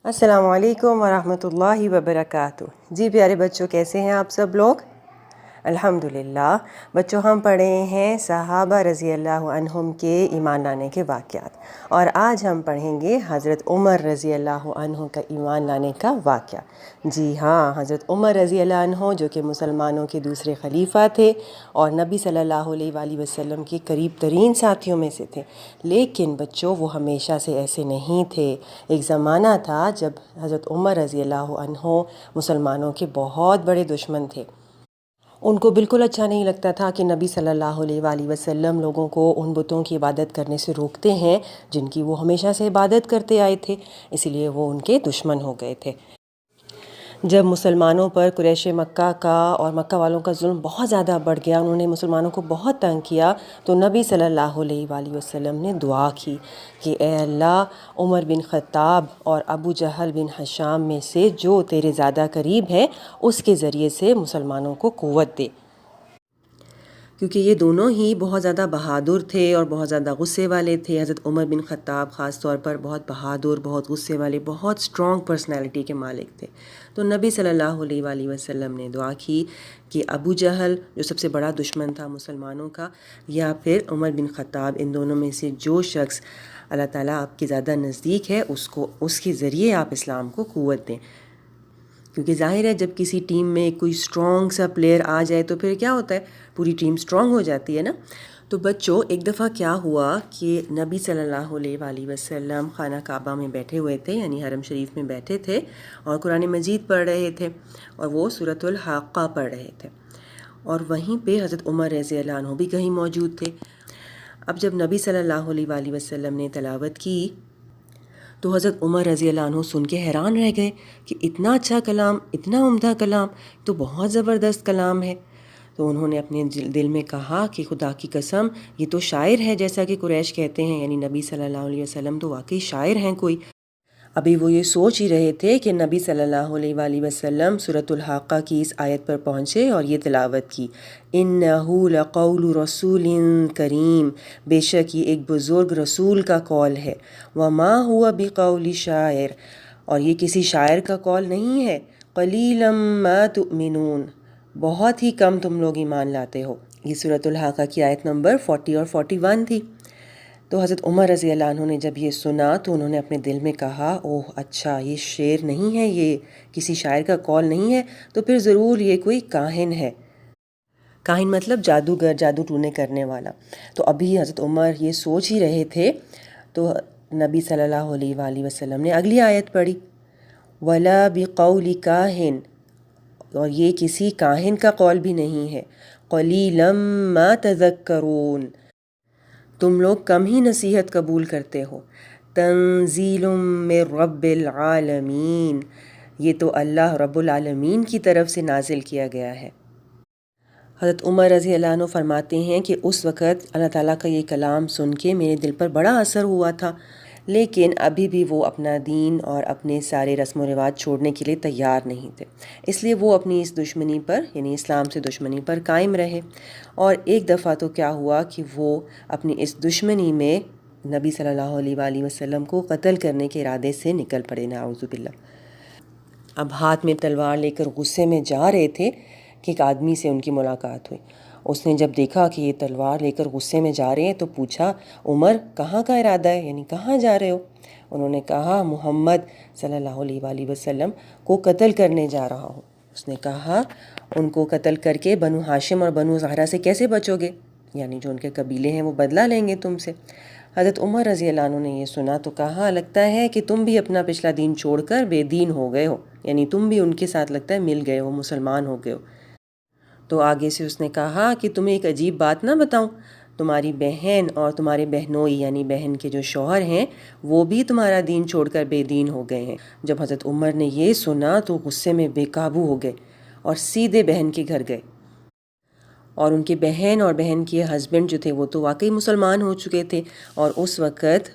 السلام علیکم ورحمۃ اللہ وبرکاتہ۔ جی پیارے بچوں، کیسے ہیں آپ سب لوگ؟ الحمدللہ بچوں، ہم پڑھے ہیں صحابہ رضی اللہ عنہم کے ایمان لانے کے واقعات، اور آج ہم پڑھیں گے حضرت عمر رضی اللہ عنہ کا ایمان لانے کا واقعہ۔ جی ہاں، حضرت عمر رضی اللہ عنہ جو کہ مسلمانوں کے دوسرے خلیفہ تھے اور نبی صلی اللہ علیہ وآلہ وسلم کے قریب ترین ساتھیوں میں سے تھے، لیکن بچوں وہ ہمیشہ سے ایسے نہیں تھے۔ ایک زمانہ تھا جب حضرت عمر رضی اللہ عنہ مسلمانوں کے بہت بڑے دشمن تھے۔ ان کو بالکل اچھا نہیں لگتا تھا کہ نبی صلی اللہ علیہ وآلہ وسلم لوگوں کو ان بتوں کی عبادت کرنے سے روکتے ہیں جن کی وہ ہمیشہ سے عبادت کرتے آئے تھے، اس لیے وہ ان کے دشمن ہو گئے تھے۔ جب مسلمانوں پر قریش مکہ کا اور مکہ والوں کا ظلم بہت زیادہ بڑھ گیا، انہوں نے مسلمانوں کو بہت تنگ کیا، تو نبی صلی اللہ علیہ وآلہ وسلم نے دعا کی کہ اے اللہ، عمر بن خطاب اور ابو جہل بن ہشام میں سے جو تیرے زیادہ قریب ہے اس کے ذریعے سے مسلمانوں کو قوت دے، کیونکہ یہ دونوں ہی بہت زیادہ بہادر تھے اور بہت زیادہ غصے والے تھے۔ حضرت عمر بن خطاب خاص طور پر بہت بہادر، بہت غصے والے، بہت سٹرونگ پرسنالٹی کے مالک تھے۔ تو نبی صلی اللہ علیہ وآلہ وسلم نے دعا کی کہ ابو جہل جو سب سے بڑا دشمن تھا مسلمانوں کا، یا پھر عمر بن خطاب، ان دونوں میں سے جو شخص اللہ تعالیٰ آپ کے زیادہ نزدیک ہے اس کے ذریعے آپ اسلام کو قوت دیں۔ کیونکہ ظاہر ہے جب کسی ٹیم میں کوئی سٹرونگ سا پلیئر آ جائے تو پھر کیا ہوتا ہے، پوری ٹیم سٹرونگ ہو جاتی ہے نا۔ تو بچوں، ایک دفعہ کیا ہوا کہ نبی صلی اللہ علیہ وآلہ وسلم خانہ کعبہ میں بیٹھے ہوئے تھے، یعنی حرم شریف میں بیٹھے تھے اور قرآن مجید پڑھ رہے تھے، اور وہ سورۃ الحاقہ پڑھ رہے تھے، اور وہیں پہ حضرت عمر رضی اللہ عنہ بھی کہیں موجود تھے۔ اب جب نبی صلی اللہ علیہ وآلہ وسلم نے تلاوت کی تو حضرت عمر رضی اللہ عنہ سن کے حیران رہ گئے کہ اتنا اچھا کلام، اتنا عمدہ کلام، تو بہت زبردست کلام ہے۔ تو انہوں نے اپنے دل میں کہا کہ خدا کی قسم، یہ تو شاعر ہے جیسا کہ قریش کہتے ہیں، یعنی نبی صلی اللہ علیہ وسلم تو واقعی شاعر ہیں کوئی۔ ابھی وہ یہ سوچ ہی رہے تھے کہ نبی صلی اللہ علیہ وآلہ وسلم سورۃ الحاقہ کی اس آیت پر پہنچے اور یہ تلاوت کی، اِنَّهُ لَقَوْلُ رَسُولٍ کریم، بے شک یہ ایک بزرگ رسول کا قول ہے، وَمَا هُوَ بِقَوْلِ شَاعِرٍ، اور یہ کسی شاعر کا قول نہیں ہے، قَلِيلًا مَا تُؤْمِنُونَ، بہت ہی کم تم لوگ ایمان لاتے ہو۔ یہ سورۃ الحاقہ کی آیت نمبر 40 اور 41 تھی۔ تو حضرت عمر رضی اللہ عنہ نے جب یہ سنا تو انہوں نے اپنے دل میں کہا، اوہ اچھا، یہ شعر نہیں ہے، یہ کسی شاعر کا قول نہیں ہے، تو پھر ضرور یہ کوئی کاہن ہے۔ کاہن مطلب جادوگر، جادو ٹونے کرنے والا۔ تو ابھی حضرت عمر یہ سوچ ہی رہے تھے تو نبی صلی اللہ علیہ وآلہ وسلم نے اگلی آیت پڑھی، وَلَا بِقَوْلِ كَاهِنٍ، اور یہ کسی کاہن کا قول بھی نہیں ہے، قَلِيلًا مَا تَذَكَّرُونَ، تم لوگ کم ہی نصیحت قبول کرتے ہو، تنزیل من رب العالمین، یہ تو اللہ رب العالمین کی طرف سے نازل کیا گیا ہے۔ حضرت عمر رضی اللہ عنہ فرماتے ہیں کہ اس وقت اللہ تعالیٰ کا یہ کلام سن کے میرے دل پر بڑا اثر ہوا تھا، لیکن ابھی بھی وہ اپنا دین اور اپنے سارے رسم و رواج چھوڑنے کے لیے تیار نہیں تھے، اس لیے وہ اپنی اس دشمنی پر، یعنی اسلام سے دشمنی پر قائم رہے۔ اور ایک دفعہ تو کیا ہوا کہ وہ اپنی اس دشمنی میں نبی صلی اللہ علیہ وآلہ وسلم کو قتل کرنے کے ارادے سے نکل پڑے، نعوذ باللہ۔ اب ہاتھ میں تلوار لے کر غصے میں جا رہے تھے کہ ایک آدمی سے ان کی ملاقات ہوئی۔ اس نے جب دیکھا کہ یہ تلوار لے کر غصے میں جا رہے ہیں تو پوچھا، عمر کہاں کا ارادہ ہے، یعنی کہاں جا رہے ہو؟ انہوں نے کہا، محمد صلی اللہ علیہ وآلہ وسلم کو قتل کرنے جا رہا ہوں۔ اس نے کہا، ان کو قتل کر کے بنو ہاشم اور بنو زہرہ سے کیسے بچو گے، یعنی جو ان کے قبیلے ہیں وہ بدلہ لیں گے تم سے۔ حضرت عمر رضی اللہ عنہ نے یہ سنا تو کہا، لگتا ہے کہ تم بھی اپنا پچھلا دین چھوڑ کر بے دین ہو گئے ہو، یعنی تم بھی ان کے ساتھ لگتا ہے مل گئے ہو، مسلمان ہو گئے ہو۔ تو آگے سے اس نے کہا کہ تمہیں ایک عجیب بات نہ بتاؤں، تمہاری بہن اور تمہارے بہنوئی، یعنی بہن کے جو شوہر ہیں، وہ بھی تمہارا دین چھوڑ کر بے دین ہو گئے ہیں۔ جب حضرت عمر نے یہ سنا تو غصے میں بے قابو ہو گئے اور سیدھے بہن کے گھر گئے، اور ان کے بہن اور بہن کے ہسبینڈ جو تھے وہ تو واقعی مسلمان ہو چکے تھے، اور اس وقت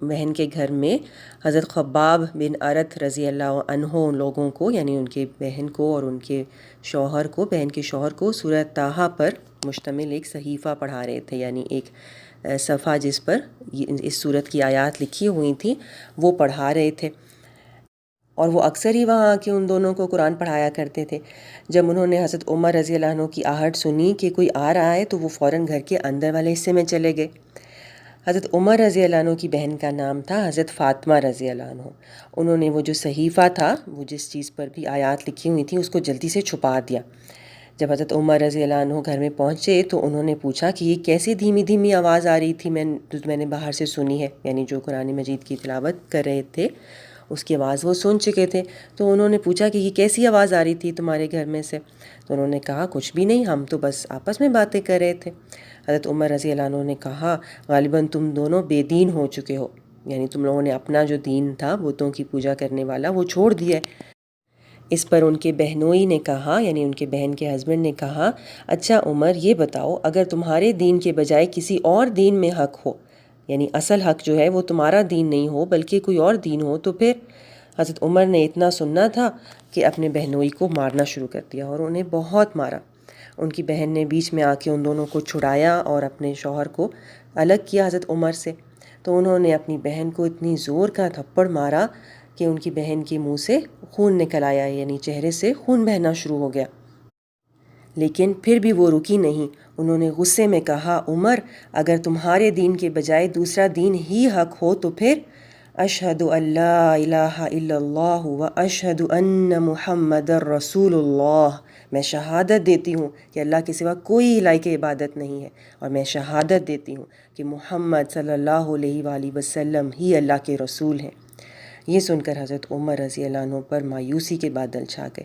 بہن کے گھر میں حضرت خباب بن ارت رضی اللہ عنہ ان لوگوں کو، یعنی ان کے بہن کو اور ان کے شوہر کو، بہن کے شوہر کو سورہ طٰہٰ پر مشتمل ایک صحیفہ پڑھا رہے تھے، یعنی ایک صفحہ جس پر اس سورت کی آیات لکھی ہوئی تھیں وہ پڑھا رہے تھے۔ اور وہ اکثر ہی وہاں آ کے ان دونوں کو قرآن پڑھایا کرتے تھے۔ جب انہوں نے حضرت عمر رضی اللہ عنہ کی آہٹ سنی کہ کوئی آ رہا ہے تو وہ فوراً گھر کے اندر والے حصے میں چلے گئے۔ حضرت عمر رضی اللہ عنہ کی بہن کا نام تھا حضرت فاطمہ رضی اللہ عنہ۔ انہوں نے وہ جو صحیفہ تھا، وہ جس چیز پر بھی آیات لکھی ہوئی تھیں، اس کو جلدی سے چھپا دیا۔ جب حضرت عمر رضی اللہ عنہ گھر میں پہنچے تو انہوں نے پوچھا کہ یہ کیسی دھیمی دھیمی آواز آ رہی تھی، میں نے باہر سے سنی ہے، یعنی جو قرآن مجید کی تلاوت کر رہے تھے اس کی آواز وہ سن چکے تھے۔ تو انہوں نے پوچھا کہ یہ کیسی آواز آ رہی تھی تمہارے گھر میں سے؟ تو انہوں نے کہا کچھ بھی نہیں، ہم تو بس آپس میں باتیں کر رہے تھے۔ حضرت عمر رضی اللہ عنہ نے کہا غالباً تم دونوں بے دین ہو چکے ہو، یعنی تم لوگوں نے اپنا جو دین تھا بتوں کی پوجا کرنے والا وہ چھوڑ دیا ہے۔ اس پر ان کے بہنوئی نے کہا، یعنی ان کے بہن کے ہسبینڈ نے کہا اچھا عمر یہ بتاؤ اگر تمہارے دین کے بجائے کسی اور دین میں حق ہو، یعنی اصل حق جو ہے وہ تمہارا دین نہیں ہو بلکہ کوئی اور دین ہو تو پھر؟ حضرت عمر نے اتنا سننا تھا کہ اپنے بہنوئی کو مارنا شروع کر دیا اور انہیں بہت مارا۔ ان کی بہن نے بیچ میں آ کے ان دونوں کو چھڑایا اور اپنے شوہر کو الگ کیا حضرت عمر سے۔ تو انہوں نے اپنی بہن کو اتنی زور کا تھپڑ مارا کہ ان کی بہن کے منہ سے خون نکل آیا، یعنی چہرے سے خون بہنا شروع ہو گیا۔ لیکن پھر بھی وہ رکی نہیں۔ انہوں نے غصے میں کہا عمر اگر تمہارے دین کے بجائے دوسرا دین ہی حق ہو تو پھر؟ اشہد ان لا الہ الا اللہ و اشہد ان محمد رسول اللہ، میں شہادت دیتی ہوں کہ اللہ کے سوا کوئی لائق عبادت نہیں ہے، اور میں شہادت دیتی ہوں کہ محمد صلی اللہ علیہ وآلہ وسلم ہی اللہ کے رسول ہیں۔ یہ سن کر حضرت عمر رضی اللہ عنہ پر مایوسی کے بادل چھا گئے،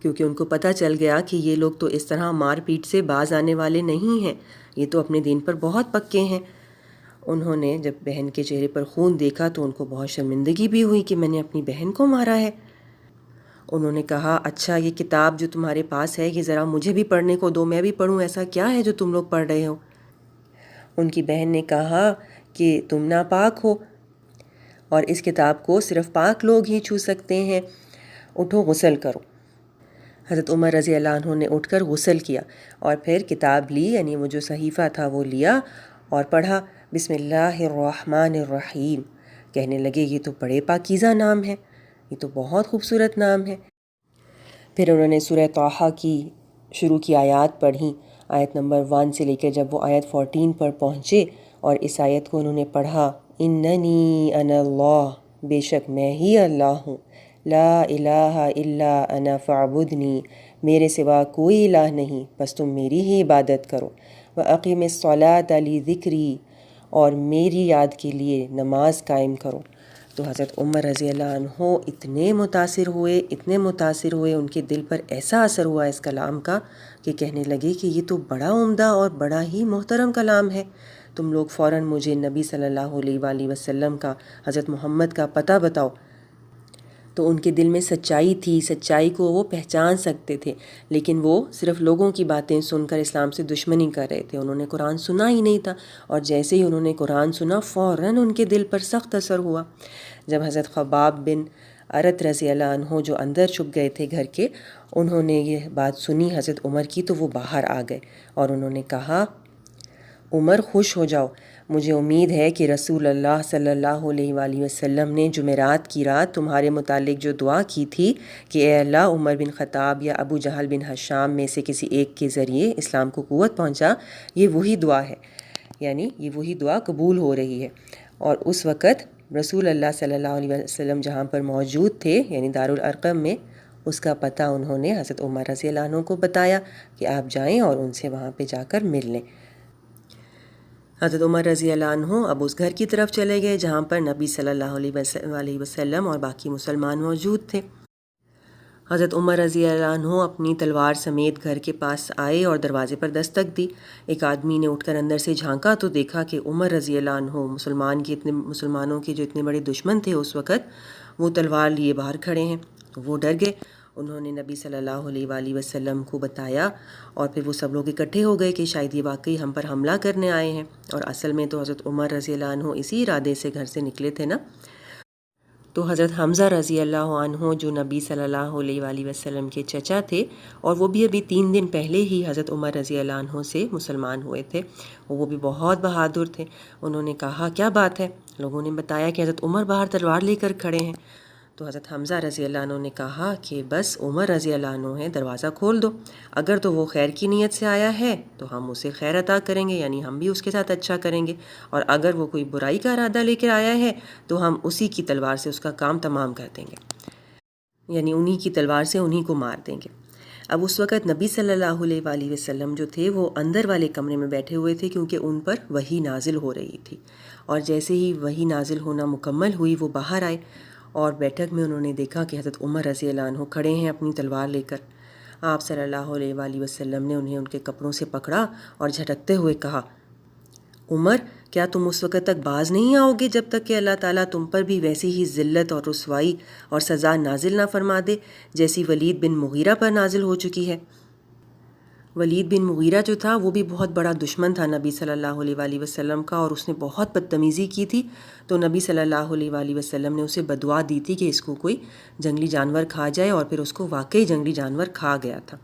کیونکہ ان کو پتہ چل گیا کہ یہ لوگ تو اس طرح مار پیٹ سے باز آنے والے نہیں ہیں، یہ تو اپنے دین پر بہت پکے ہیں۔ انہوں نے جب بہن کے چہرے پر خون دیکھا تو ان کو بہت شرمندگی بھی ہوئی کہ میں نے اپنی بہن کو مارا ہے۔ انہوں نے کہا اچھا یہ کتاب جو تمہارے پاس ہے یہ ذرا مجھے بھی پڑھنے کو دو، میں بھی پڑھوں، ایسا کیا ہے جو تم لوگ پڑھ رہے ہو؟ ان کی بہن نے کہا کہ تم ناپاک ہو اور اس کتاب کو صرف پاک لوگ ہی چھو سکتے ہیں، اٹھو غسل کرو۔ حضرت عمر رضی اللہ عنہ نے اٹھ کر غسل کیا اور پھر کتاب لی، یعنی وہ جو صحیفہ تھا وہ لیا اور پڑھا بسم اللہ الرحمن الرحیم۔ کہنے لگے یہ تو بڑے پاکیزہ نام ہے، یہ تو بہت خوبصورت نام ہے۔ پھر انہوں نے سورہ طٰہٰ کی شروع کی آیات پڑھیں، آیت نمبر 1 سے لے کے جب وہ آیت 14 پر پہنچے اور اس آیت کو انہوں نے پڑھا اننی انا اللہ، بے شک میں ہی اللہ ہوں، لا الہ الا انا فاعبدنی، میرے سوا کوئی الہ نہیں بس تم میری ہی عبادت کرو، واقم الصلاۃ لذکری، اور میری یاد کے لیے نماز قائم کرو۔ تو حضرت عمر رضی اللہ عنہ اتنے متاثر ہوئے، ان کے دل پر ایسا اثر ہوا اس کلام کا کہ کہنے لگے کہ یہ تو بڑا عمدہ اور بڑا ہی محترم کلام ہے، تم لوگ فوراً مجھے نبی صلی اللہ علیہ وآلہ وسلم کا، حضرت محمد کا پتہ بتاؤ۔ تو ان کے دل میں سچائی تھی، سچائی کو وہ پہچان سکتے تھے، لیکن وہ صرف لوگوں کی باتیں سن کر اسلام سے دشمنی کر رہے تھے، انہوں نے قرآن سنا ہی نہیں تھا، اور جیسے ہی انہوں نے قرآن سنا فوراً ان کے دل پر سخت اثر ہوا۔ جب حضرت خباب بن ارت رضی اللہ عنہ جو اندر چھپ گئے تھے گھر کے، انہوں نے یہ بات سنی حضرت عمر کی تو وہ باہر آ گئے اور انہوں نے کہا عمر خوش ہو جاؤ، مجھے امید ہے کہ رسول اللہ صلی اللہ علیہ وآلہ وسلم نے جمعرات کی رات تمہارے متعلق جو دعا کی تھی کہ اے اللہ عمر بن خطاب یا ابو جہل بن ہشام میں سے کسی ایک کے ذریعے اسلام کو قوت پہنچا، یہ وہی دعا ہے، یعنی یہ وہی دعا قبول ہو رہی ہے۔ اور اس وقت رسول اللہ صلی اللہ علیہ وسلم جہاں پر موجود تھے، یعنی دارالارقم میں، اس کا پتہ انہوں نے حضرت عمر رضی اللہ عنہ کو بتایا کہ آپ جائیں اور ان سے وہاں پہ جا کر مل لیں۔ حضرت عمر رضی اللہ عنہ اب اس گھر کی طرف چلے گئے جہاں پر نبی صلی اللہ علیہ وسلم اور باقی مسلمان موجود تھے۔ حضرت عمر رضی اللہ عنہ اپنی تلوار سمیت گھر کے پاس آئے اور دروازے پر دستک دی۔ ایک آدمی نے اٹھ کر اندر سے جھانکا تو دیکھا کہ عمر رضی اللہ عنہ مسلمانوں کے جو اتنے بڑے دشمن تھے اس وقت، وہ تلوار لیے باہر کھڑے ہیں۔ تو وہ ڈر گئے، انہوں نے نبی صلی اللہ علیہ وآلہ وسلم کو بتایا اور پھر وہ سب لوگ اکٹھے ہو گئے کہ شاید یہ واقعی ہم پر حملہ کرنے آئے ہیں، اور اصل میں تو حضرت عمر رضی اللہ عنہ اسی ارادے سے گھر سے نکلے تھے نا۔ تو حضرت حمزہ رضی اللہ عنہ جو نبی صلی اللہ علیہ وآلہ وسلم کے چچا تھے، اور وہ بھی ابھی 3 دن پہلے ہی حضرت عمر رضی اللہ عنہ سے مسلمان ہوئے تھے، وہ بھی بہت بہادر تھے۔ انہوں نے کہا کیا بات ہے؟ لوگوں نے بتایا کہ حضرت عمر باہر تلوار لے کر کھڑے ہیں۔ تو حضرت حمزہ رضی اللہ عنہ نے کہا کہ بس عمر رضی اللہ عنہ ہے، دروازہ کھول دو، اگر تو وہ خیر کی نیت سے آیا ہے تو ہم اسے خیر عطا کریں گے، یعنی ہم بھی اس کے ساتھ اچھا کریں گے، اور اگر وہ کوئی برائی کا ارادہ لے کر آیا ہے تو ہم اسی کی تلوار سے اس کا کام تمام کر دیں گے، یعنی انہی کی تلوار سے انہی کو مار دیں گے۔ اب اس وقت نبی صلی اللہ علیہ وآلہ وسلم جو تھے وہ اندر والے کمرے میں بیٹھے ہوئے تھے، کیونکہ ان پر وحی نازل ہو رہی تھی، اور جیسے ہی وحی نازل ہونا مکمل ہوئی وہ باہر آئے، اور بیٹھک میں انہوں نے دیکھا کہ حضرت عمر رضی اللہ عنہ کھڑے ہیں اپنی تلوار لے کر۔ آپ صلی اللہ علیہ وآلہ وسلم نے انہیں ان کے کپڑوں سے پکڑا اور جھٹکتے ہوئے کہا، عمر کیا تم اس وقت تک باز نہیں آؤ گے جب تک کہ اللہ تعالیٰ تم پر بھی ویسی ہی ذلت اور رسوائی اور سزا نازل نہ فرما دے جیسی ولید بن مغیرہ پر نازل ہو چکی ہے؟ ولید بن مغیرہ جو تھا وہ بھی بہت بڑا دشمن تھا نبی صلی اللہ علیہ وآلہ وسلم کا، اور اس نے بہت بدتمیزی کی تھی، تو نبی صلی اللہ علیہ وآلہ وسلم نے اسے بددعا دی تھی کہ اس کو کوئی جنگلی جانور کھا جائے، اور پھر اس کو واقعی جنگلی جانور کھا گیا تھا۔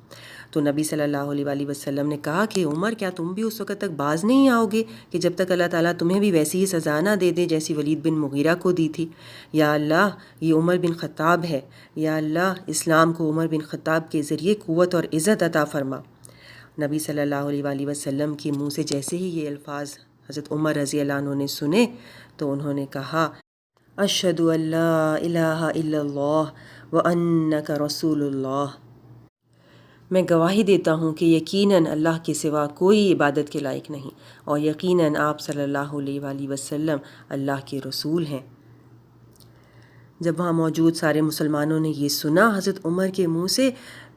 تو نبی صلی اللہ علیہ وآلہ وسلم نے کہا کہ عمر کیا تم بھی اس وقت تک باز نہیں آؤ گے کہ جب تک اللہ تعالیٰ تمہیں بھی ویسی ہی سزا نہ دے دے جیسی ولید بن مغیرہ کو دی تھی؟ یا اللہ یہ عمر بن خطاب ہے، یا اللہ اسلام کو عمر بن خطاب کے ذریعے قوت اور عزت عطا فرما۔ نبی صلی اللہ علیہ وآلہ وسلم کے منہ سے جیسے ہی یہ الفاظ حضرت عمر رضی اللہ عنہ نے سنے تو انہوں نے کہا، اشہد ان لا الہ الا اللہ وانک رسول اللہ، میں گواہی دیتا ہوں کہ یقیناً اللہ کے سوا کوئی عبادت کے لائق نہیں، اور یقیناً آپ صلی اللہ علیہ وآلہ وسلم اللہ کے رسول ہیں۔ جب وہاں موجود سارے مسلمانوں نے یہ سنا حضرت عمر کے منہ سے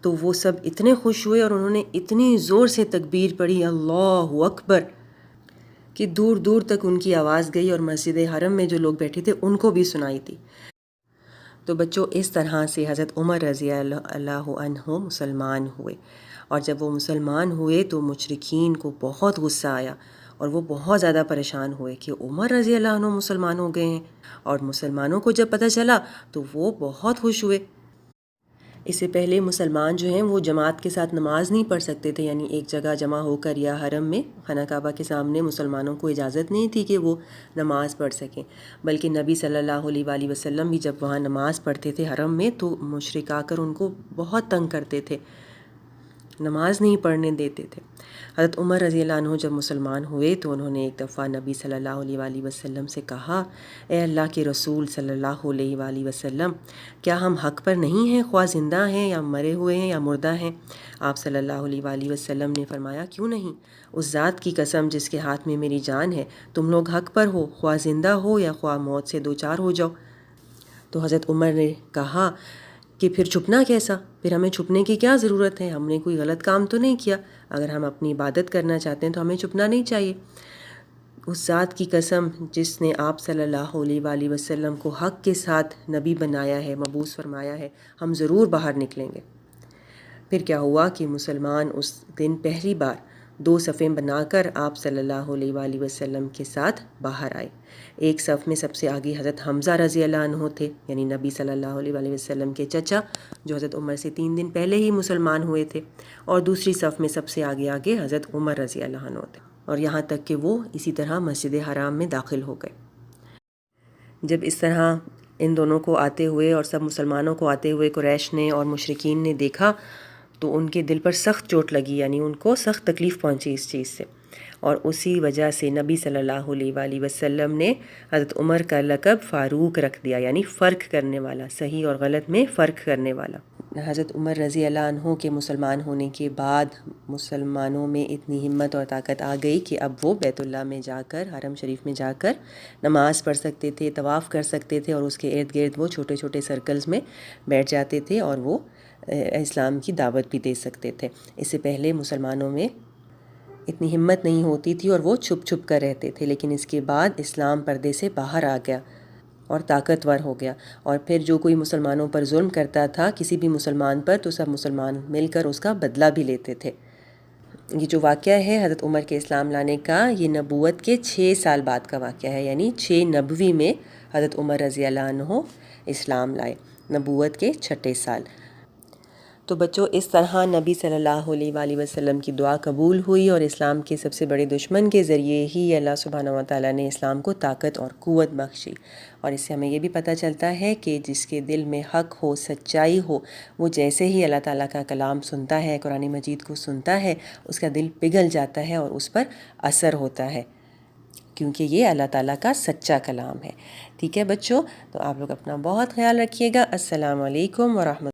تو وہ سب اتنے خوش ہوئے اور انہوں نے اتنی زور سے تکبیر پڑھی، اللہ اکبر، کہ دور دور تک ان کی آواز گئی اور مسجد حرم میں جو لوگ بیٹھے تھے ان کو بھی سنائی تھی۔ تو بچوں اس طرح سے حضرت عمر رضی اللہ عنہ مسلمان ہوئے، اور جب وہ مسلمان ہوئے تو مشرکین کو بہت غصہ آیا اور وہ بہت زیادہ پریشان ہوئے کہ عمر رضی اللہ عنہ مسلمان ہو گئے ہیں، اور مسلمانوں کو جب پتہ چلا تو وہ بہت خوش ہوئے۔ اس سے پہلے مسلمان جو ہیں وہ جماعت کے ساتھ نماز نہیں پڑھ سکتے تھے، یعنی ایک جگہ جمع ہو کر یا حرم میں خانہ کعبہ کے سامنے مسلمانوں کو اجازت نہیں تھی کہ وہ نماز پڑھ سکیں، بلکہ نبی صلی اللہ علیہ وآلہ وسلم بھی جب وہاں نماز پڑھتے تھے حرم میں تو مشرک آ کر ان کو بہت تنگ کرتے تھے، نماز نہیں پڑھنے دیتے تھے۔ حضرت عمر رضی اللہ عنہ جب مسلمان ہوئے تو انہوں نے ایک دفعہ نبی صلی اللہ علیہ وآلہ وسلم سے کہا، اے اللہ کے رسول صلی اللہ علیہ وآلہ وسلم، کیا ہم حق پر نہیں ہیں، خواہ زندہ ہیں یا مرے ہوئے ہیں یا مردہ ہیں؟ آپ صلی اللہ علیہ وآلہ وسلم نے فرمایا، کیوں نہیں، اس ذات کی قسم جس کے ہاتھ میں میری جان ہے، تم لوگ حق پر ہو، خواہ زندہ ہو یا خواہ موت سے دوچار ہو جاؤ۔ تو حضرت عمر نے کہا کہ پھر چھپنا کیسا، پھر ہمیں چھپنے کی کیا ضرورت ہے، ہم نے کوئی غلط کام تو نہیں کیا، اگر ہم اپنی عبادت کرنا چاہتے ہیں تو ہمیں چھپنا نہیں چاہیے۔ اس ذات کی قسم جس نے آپ صلی اللہ علیہ وآلہ وسلم کو حق کے ساتھ نبی بنایا ہے، مبعوث فرمایا ہے، ہم ضرور باہر نکلیں گے۔ پھر کیا ہوا کہ مسلمان اس دن پہلی بار 2 صفیں بنا کر آپ صلی اللہ علیہ وآلہ وسلم کے ساتھ باہر آئے۔ ایک صف میں سب سے آگے حضرت حمزہ رضی اللہ عنہ تھے، یعنی نبی صلی اللہ علیہ وآلہ وسلم کے چچا، جو حضرت عمر سے 3 دن پہلے ہی مسلمان ہوئے تھے، اور دوسری صف میں سب سے آگے حضرت عمر رضی اللہ عنہ تھے، اور یہاں تک کہ وہ اسی طرح مسجد حرام میں داخل ہو گئے۔ جب اس طرح ان دونوں کو آتے ہوئے اور سب مسلمانوں کو آتے ہوئے قریش نے اور مشرکین نے دیکھا تو ان کے دل پر سخت چوٹ لگی، یعنی ان کو سخت تکلیف پہنچی اس چیز سے، اور اسی وجہ سے نبی صلی اللہ علیہ وآلہ وسلم نے حضرت عمر کا لقب فاروق رکھ دیا، یعنی فرق کرنے والا، صحیح اور غلط میں فرق کرنے والا۔ حضرت عمر رضی اللہ عنہ کے مسلمان ہونے کے بعد مسلمانوں میں اتنی ہمت اور طاقت آ گئی کہ اب وہ بیت اللہ میں جا کر، حرم شریف میں جا کر نماز پڑھ سکتے تھے، طواف کر سکتے تھے، اور اس کے ارد گرد وہ چھوٹے چھوٹے سرکلز میں بیٹھ جاتے تھے اور وہ اسلام کی دعوت بھی دے سکتے تھے۔ اس سے پہلے مسلمانوں میں اتنی ہمت نہیں ہوتی تھی اور وہ چھپ چھپ کر رہتے تھے، لیکن اس کے بعد اسلام پردے سے باہر آ گیا اور طاقتور ہو گیا، اور پھر جو کوئی مسلمانوں پر ظلم کرتا تھا کسی بھی مسلمان پر تو سب مسلمان مل کر اس کا بدلہ بھی لیتے تھے۔ یہ جو واقعہ ہے حضرت عمر کے اسلام لانے کا، یہ نبوت کے 6 سال بعد کا واقعہ ہے، یعنی 6 نبوی میں حضرت عمر رضی اللہ عنہ اسلام لائے، نبوت کے 6 سال۔ تو بچوں اس طرح نبی صلی اللہ علیہ وآلہ وسلم کی دعا قبول ہوئی اور اسلام کے سب سے بڑے دشمن کے ذریعے ہی اللہ سبحانہ و تعالیٰ نے اسلام کو طاقت اور قوت بخشی۔ اور اس سے ہمیں یہ بھی پتہ چلتا ہے کہ جس کے دل میں حق ہو، سچائی ہو، وہ جیسے ہی اللہ تعالیٰ کا کلام سنتا ہے، قرآن مجید کو سنتا ہے، اس کا دل پگھل جاتا ہے اور اس پر اثر ہوتا ہے، کیونکہ یہ اللہ تعالیٰ کا سچا کلام ہے۔ ٹھیک ہے بچوں، تو آپ لوگ اپنا بہت خیال رکھیے گا۔ السلام علیکم ورحمۃ